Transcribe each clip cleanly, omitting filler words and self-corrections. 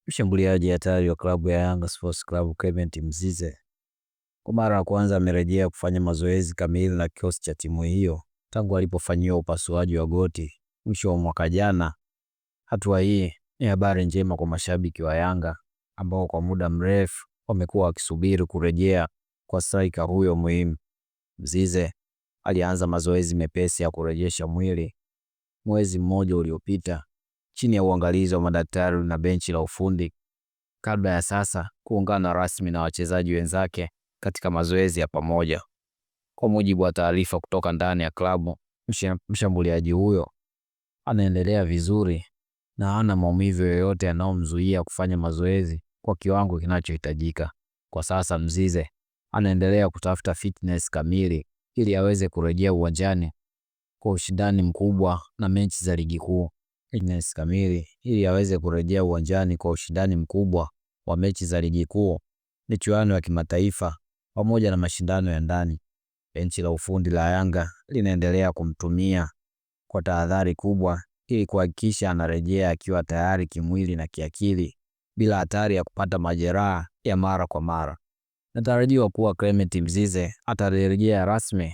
Mshambuliaji hatari wa klabu ya Yanga Sports Club Clement Mzize kwa mara ya kwanza amerejea kufanya mazoezi kamili na kikosi cha timu hiyo tangu alipofanyiwa upasuaji wa goti mwisho wa mwaka jana. Hatua hii ni habari njema kwa mashabiki wa Yanga ambao kwa muda mrefu wamekuwa wakisubiri kurejea kwa striker huyo muhimu. Mzize alianza mazoezi mepesi ya kurejesha mwili mwezi mmoja uliopita chini ya uangalizi wa madaktari na benchi la ufundi kabla ya sasa kuungana rasmi na wachezaji wenzake katika mazoezi ya pamoja. Kwa mujibu wa taarifa kutoka ndani ya klabu, mshambuliaji huyo anaendelea vizuri na hana maumivu yoyote yanayomzuia kufanya mazoezi kwa kiwango kinachohitajika. Kwa sasa Mzize anaendelea kutafuta fitness kamili ili aweze kurejea uwanjani kwa ushindani mkubwa na mechi za ligi kuu. Fitness kamili ili aweze kurejea uwanjani kwa ushindani mkubwa wa mechi za ligi kuu, michuano ya kimataifa pamoja na mashindano ya ndani. Benchi la ufundi la Yanga linaendelea kumtumia kwa tahadhari kubwa ili kuhakikisha anarejea akiwa tayari kimwili na kiakili bila hatari ya kupata majeraha ya mara kwa mara. Natarajiwa kuwa Clement Mzize atarejea rasmi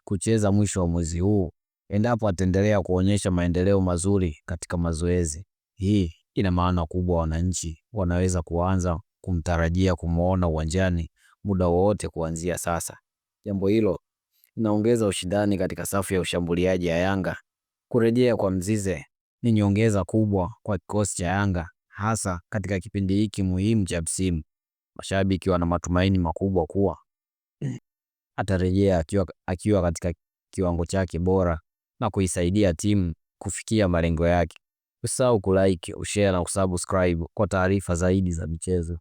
kucheza mwisho wa mwezi huu endapo ataendelea kuonyesha maendeleo mazuri katika mazoezi. Hii ina maana kubwa, wananchi wanaweza kuanza kumtarajia kumuona uwanjani muda wowote kuanzia sasa. Jambo hilo linaongeza ushindani katika safu ya ushambuliaji ya Yanga. Kurejea kwa Mzize ni nyongeza kubwa kwa kikosi cha Yanga, hasa katika kipindi hiki muhimu cha msimu. Mashabiki wana matumaini makubwa kuwa atarejea akiwa katika kiwango chake bora na kuisaidia timu kufikia malengo yake. Usisahau kulike, ushare na kusubscribe kwa taarifa zaidi za michezo.